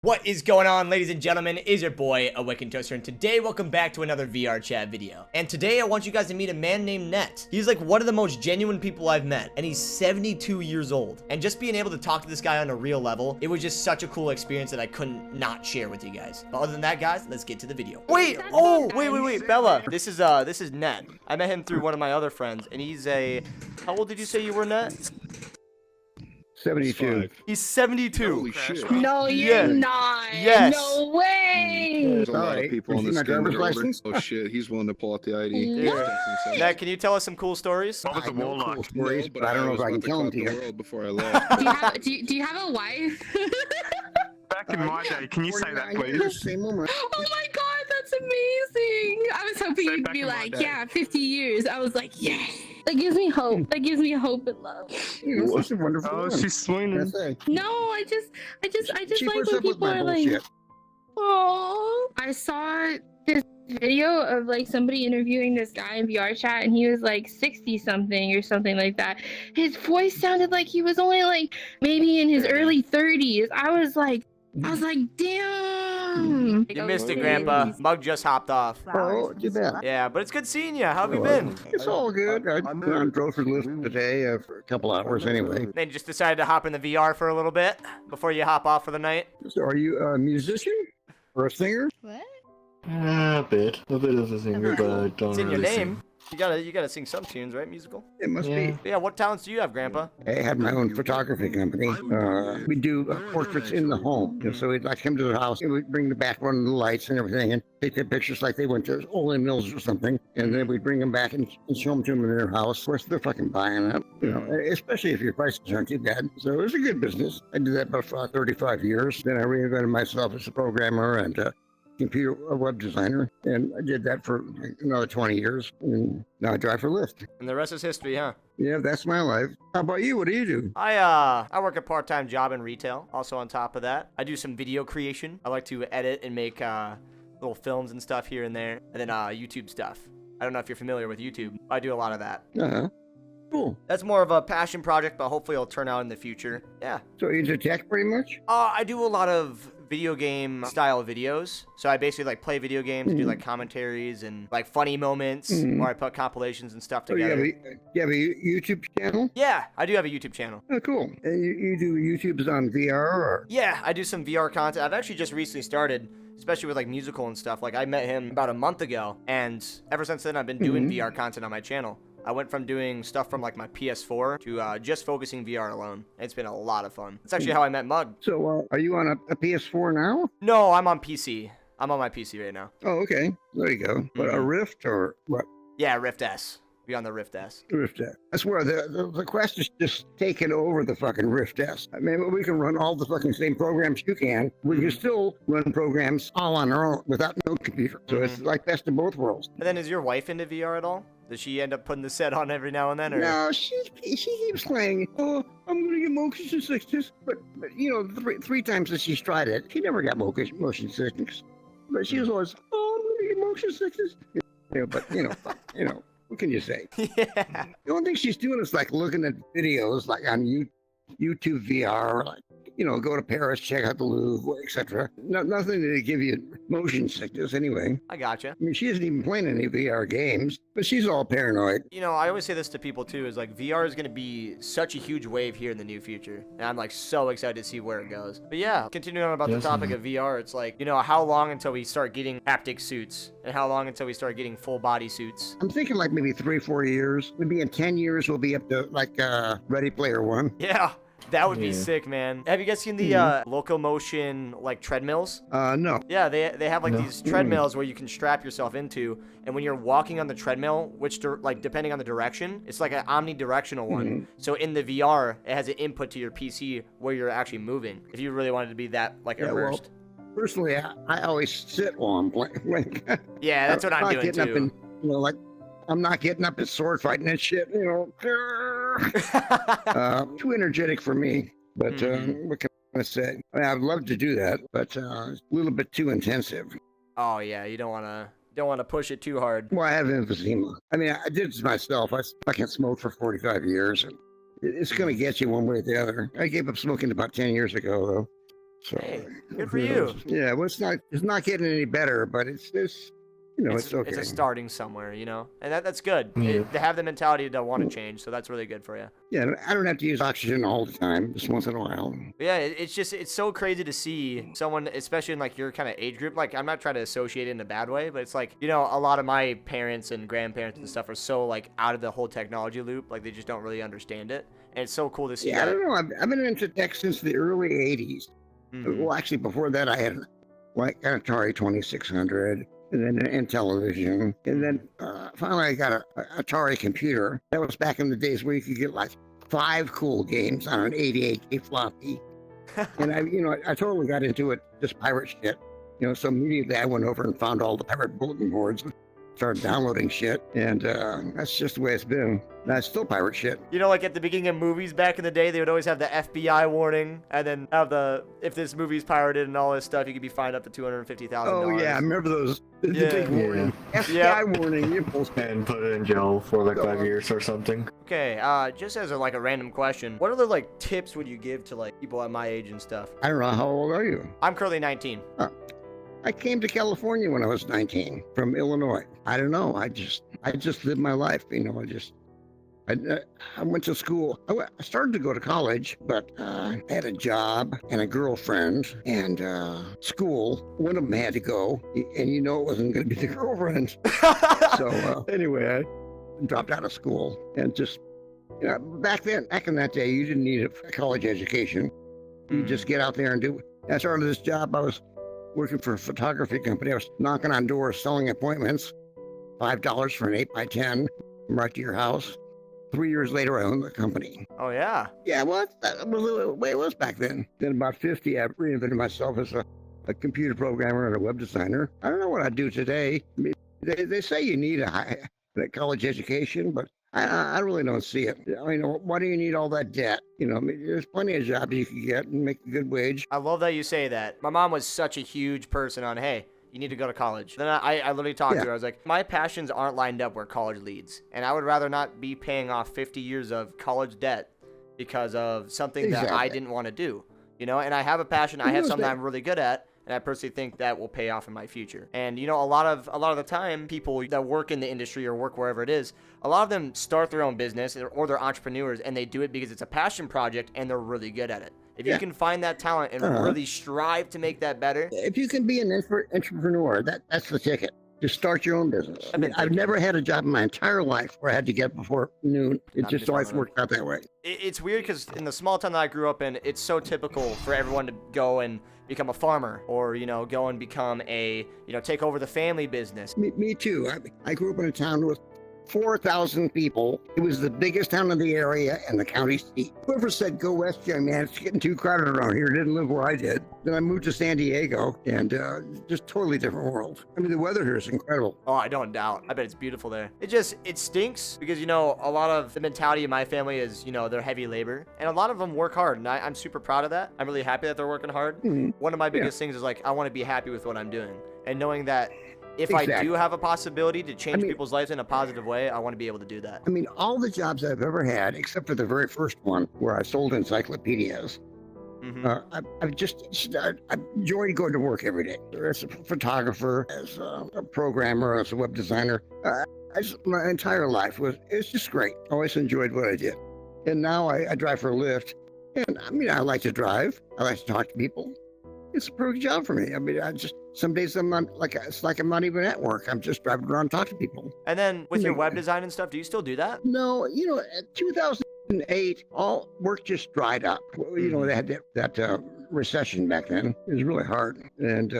What is going on, ladies and gentlemen? Is your boy Awakened Toaster, and today welcome back to another VR chat video. And today I want you guys to meet a man named Net. He's like one of the most genuine people I've met, and he's 72 years old. And just being able to talk to this guy on a real level, it was just such a cool experience that I couldn't not share with you guys. But other than that, guys, let's get to the video. Wait, Bella. This is Net. I met him through one of my other friends, and he's how old did you say you were, Net? 72. He's 72. Holy shit. No, you're not. Yes. No way. There's a lot of people on this game that are older. license? Oh shit, he's willing to pull out the ID. What? That's insane. Net, can you tell us some cool stories? I know cool stories, No, but I don't know if I can was tell them about to the you. world before I left. Do you have a wife? Back in my day, can you say that, please? Same woman. Oh my god, that's amazing. I was hoping Say you'd back be in my like, day. yeah, 50 years. I was like, yeah. That gives me hope. That gives me hope and love. You know, she's a wonderful Oh, woman. she's swinging. That's it. No, I just She like puts when up with people my are like, bullshit. oh. I saw this video of like somebody interviewing this guy in VR chat, and he was like 60 something or something like that. His voice sounded like he was only like maybe in his early 30s. I was like, damn. You missed it, Grandpa. Mug just hopped off. Oh, you bet. Yeah, but it's good seeing you. How have you been? It's all good. I drove for Lyft today for a couple hours anyway. Then you just decided to hop in the VR for a little bit before you hop off for the night? So are you a musician or a singer? What? A bit of a singer, but I don't It's in your really name. You gotta sing some tunes, right? Musical? It must Yeah. Yeah, what talents do you have, Grandpa? be. I had my own photography company. We do portraits in the home. And so we'd like come to the house and we'd bring the background and the lights and everything and take their pictures like they went to Olin Mills or something. And then we'd bring them back and show them to them in their house. Of course, they're fucking buying it, you know, especially if your prices aren't too bad. So it was a good business. I did that about 35 years. Then I reinvented myself as a programmer and computer web designer, and I did that for another 20 years, and now I drive for Lyft. And the rest is history, huh? Yeah, that's my life. How about you? What do you do? I work a part-time job in retail. Also on top of that, I do some video creation. I like to edit and make little films and stuff here and there, and then YouTube stuff. I don't know if you're familiar with YouTube. I do a lot of that. Uh-huh. Cool. That's more of a passion project, but hopefully it'll turn out in the future. Yeah. So you into tech pretty much? I do a lot of video game style videos. So I basically like play video games, do like commentaries and like funny moments where I put compilations and stuff Oh, you together. have a YouTube channel? Yeah, I do have a YouTube channel. Oh, cool. And you do YouTubes on VR or? Yeah, I do some VR content. I've actually just recently started, especially with like musical and stuff. Like I met him about a month ago, and ever since then I've been doing VR content on my channel. I went from doing stuff from like my PS4 to just focusing VR alone. It's been a lot of fun. It's actually how I met Mug. So are you on a PS4 now? No, I'm on PC. I'm on my PC right now. Oh, okay. There you go. But a Rift or what? Yeah, Rift S. Be on the Rift S. Rift S. That's where the Quest is just taking over the fucking Rift S. I mean, we can run all the fucking same programs you can. We can still run programs all on our own without no computer. So it's like best of both worlds. And then is your wife into VR at all? Does she end up putting the set on every now and then? Or? No, she keeps playing. Oh, I'm gonna get motion sickness. But you know, three times that she's tried it, she never got motion sickness. But she was always, oh, I'm gonna get motion sickness. You know, but you know. What can you say? Yeah. The only thing she's doing is like looking at videos like on YouTube VR, like, you know, go to Paris, check out the Louvre, etc. Nothing to give you motion sickness anyway. I gotcha. I mean, she isn't even playing any VR games, but she's all paranoid. You know, I always say this to people too, is like VR is going to be such a huge wave here in the near future. And I'm like so excited to see where it goes. But yeah, continuing on about the topic of VR, it's like, you know, how long until we start getting haptic suits? And how long until we start getting full body suits? I'm thinking like maybe 3-4 years. Maybe in 10 years we'll be up to like Ready Player One. Yeah. That would be sick, man. Have you guys seen the locomotion like treadmills? No. Yeah, they have like these treadmills where you can strap yourself into, and when you're walking on the treadmill, which like depending on the direction, it's like an omnidirectional one. So in the VR, it has an input to your PC where you're actually moving. If you really wanted to be that like immersed. Well, personally, I always sit while I'm playing. Yeah, that's what I'm doing getting too. Up and, you know, like I'm not getting up and sword fighting and shit. You know. Too energetic for me, but what can I say? I mean, I'd love to do that, but it's a little bit too intensive. Oh yeah, you don't want to push it too hard. Well, I have emphysema. I mean, I did it myself. I fucking smoked for 45 years, and it's going to get you one way or the other. I gave up smoking about 10 years ago, though. So Hey, good for who you. knows? Yeah, well, it's not getting any better, but it's it's okay. It's a starting somewhere, and that's good. Yeah. To have the mentality to want to change, so that's really good for you. Yeah, I don't have to use oxygen all the time, just once in a while. But yeah, it's so crazy to see someone, especially in like your kind of age group. Like, I'm not trying to associate it in a bad way, but it's like, a lot of my parents and grandparents and stuff are so like out of the whole technology loop, like they just don't really understand it. And it's so cool to see Yeah, I that. don't know. I've been into tech since the early '80s. Mhm. Well, actually, before that, I had like an Atari 2600, and then an Intellivision, and then finally I got a Atari computer. That was back in the days where you could get like 5 cool games on an 88K floppy. And I totally got into it, just pirate shit. So immediately I went over and found all the pirate bulletin boards, started downloading shit, and that's just the way it's been. And I still pirate shit. Like at the beginning of movies back in the day, they would always have the FBI warning, and then have if this movie's pirated and all this stuff, you could be fined up to $250,000. Oh yeah, I remember those. The Yeah. big warning. Yeah. FBI warning. You're supposed to. And put it in jail for like 5 years or something. Okay, just as a random question, what other like tips would you give to like people at my age and stuff? I don't know, how old are you? I'm currently 19. I came to California when I was 19 from Illinois. I don't know. I just lived my life. I went to school. I started to go to college, but I had a job and a girlfriend and school. One of them had to go, and it wasn't going to be the girlfriend. So anyway, I dropped out of school and just, back in that day, you didn't need a college education. You just get out there and do. I started this job. I was working for a photography company. I was knocking on doors, selling appointments, $5 for an 8x10, right to your house. 3 years later, I owned the company. Oh yeah. Yeah, well, that was the way it was back then. Then about 50, I reinvented myself as a computer programmer and a web designer. I don't know what I'd do today. I mean, they say you need a college education, but I really don't see it. Why do you need all that debt? There's plenty of jobs you can get and make a good wage. I love that you say that. My mom was such a huge person on, hey, you need to go to college. Then I literally talked to her. I was like, my passions aren't lined up where college leads. And I would rather not be paying off 50 years of college debt because of something that I didn't want to do. And I have a passion. I have something I'm really good at. And I personally think that will pay off in my future. And a lot of the time, people that work in the industry or work wherever it is, a lot of them start their own business or they're entrepreneurs, and they do it because it's a passion project and they're really good at it. If you can find that talent and really strive to make that better. If you can be an entrepreneur, that's the ticket. To start your own business. I've never had a job in my entire life where I had to get up before noon. It just always worked out that way. It's weird because in the small town that I grew up in, it's so typical for everyone to go and become a farmer or, go and become take over the family business. Me too. I grew up in a town with 4,000 people. It was the biggest town in the area and the county seat. Whoever said go west, young man, it's getting too crowded around here, didn't live where I did. Then I moved to San Diego, and just totally different world. I mean, the weather here is incredible. Oh, I don't doubt. I bet it's beautiful there. It stinks because, a lot of the mentality of my family is, they're heavy labor, and a lot of them work hard, and I'm super proud of that. I'm really happy that they're working hard. One of my biggest things is I want to be happy with what I'm doing, and knowing that if I do have a possibility to change people's lives in a positive way, I want to be able to do that. I mean, all the jobs I've ever had, except for the very first one where I sold encyclopedias, I've enjoyed going to work every day. As a photographer, as a programmer, as a web designer, my entire life it's just great. Always enjoyed what I did. And now I drive for a Lyft. And I like to drive. I like to talk to people. It's a perfect job for me. Some days I'm not it's like I'm not even at work. I'm just driving around talking to people. And then with your web design and stuff, do you still do that? No, at 2008, all work just dried up. They had that recession back then. It was really hard. And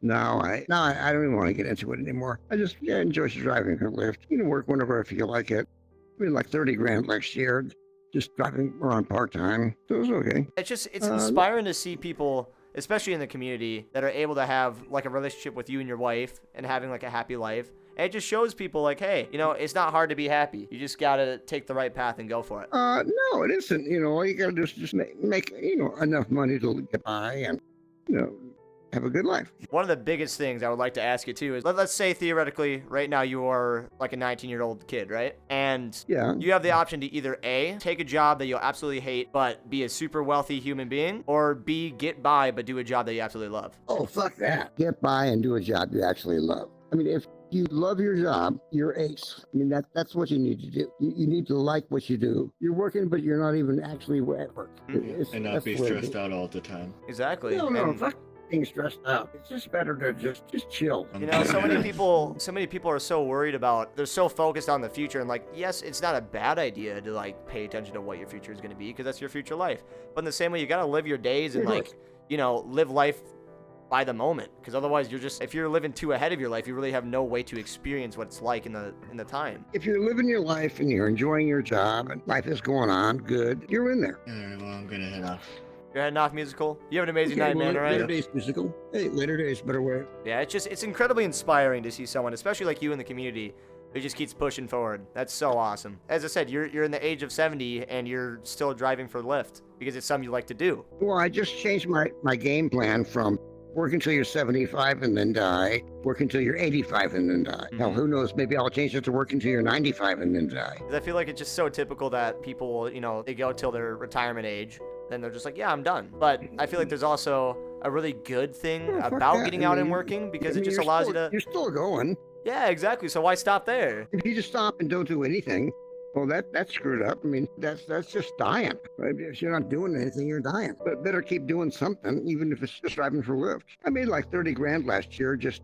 now I don't even want to get into it anymore. I just enjoy driving for Lyft. Work whenever I feel like it. Like 30 grand next year, just driving around part-time. So it was okay. It's inspiring to see people, especially in the community, that are able to have a relationship with you and your wife and having a happy life. And it just shows people hey, it's not hard to be happy. You just gotta take the right path and go for it. No, it isn't. All you gotta do is just make enough money to get by and have a good life. One of the biggest things I would like to ask you too is, let's say theoretically right now you are like a 19-year-old kid, right? And Yeah. you have the option to either A, take a job that you'll absolutely hate but be a super wealthy human being, or B, get by but do a job that you absolutely love. Oh, fuck that. Get by and do a job you actually love. I mean, if you love your job, you're ace. I mean, that's what you need to do. You need to like what you do. You're working, but you're not even actually at work. And not be stressed out all the time. Exactly. No, And, fuck being stressed out. It's just better to just chill. you know, so many people are so worried about, they're so focused on the future, and like, yes, it's not a bad idea to like pay attention to what your future is going to be, because that's your future life. But in the same way, you got to live your days and like, you know, live life by the moment, because otherwise you're just, if you're living too ahead of your life, you really have no way to experience what it's like in the time. If you're living your life and you're enjoying your job and life is going on good, you're in there. All right, well, I'm gonna head off. You're heading off, musical. You have an amazing Okay, night, man. well, All Later right. days musical. Hey, later days, better way. Yeah, it's incredibly inspiring to see someone, especially like you in the community, who just keeps pushing forward. That's so awesome. As I said, you're in the age of 70 and you're still driving for Lyft because it's something you like to do. Well, I just changed my game plan from work until you're 75 and then die, work until you're 85 and then die. Hell, who knows? Maybe I'll change it to work until you're 95 and then die. 'Cause I feel like it's just so typical that people will, you know, they go till their retirement age, then they're just like, yeah, I'm done. But I feel like there's also a really good thing Well, fuck about that. getting I out and mean, working, because I it mean, just you're allows still- you to. You're still going. Yeah, exactly. So why stop there? If you just stop and don't do anything, well, that's screwed up. I mean, that's just dying. Right? If you're not doing anything, you're dying. But better keep doing something, even if it's just driving for Lyft. I made like 30 grand last year, just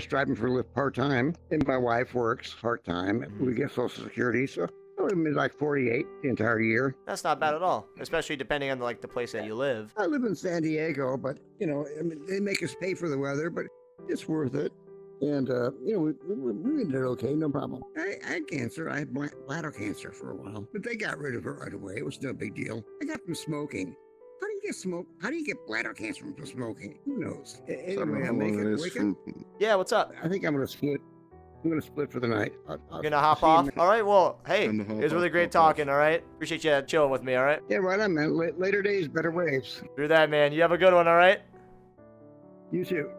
driving for Lyft part-time. And my wife works part-time. We get Social Security, so I made like 48 the entire year. That's not bad at all, especially depending on like the place that you live. I live in San Diego, but I mean, they make us pay for the weather, but it's worth it. And we did okay, no problem. I had cancer. I had bladder cancer for a while, but they got rid of it right away. It was no big deal. I got from smoking. How do you get smoke? How do you get bladder cancer from smoking? Who knows? Anyway, I'm making it. Yeah, what's up? I think I'm gonna split. I'm gonna split for the night. You're gonna hop off? All right, well, hey, I'm gonna hop it was really off, great hop off. talking, all right? Appreciate you chilling with me, all right? Yeah, right on, man. Later days, better waves. Do that, man. You have a good one, all right? You too.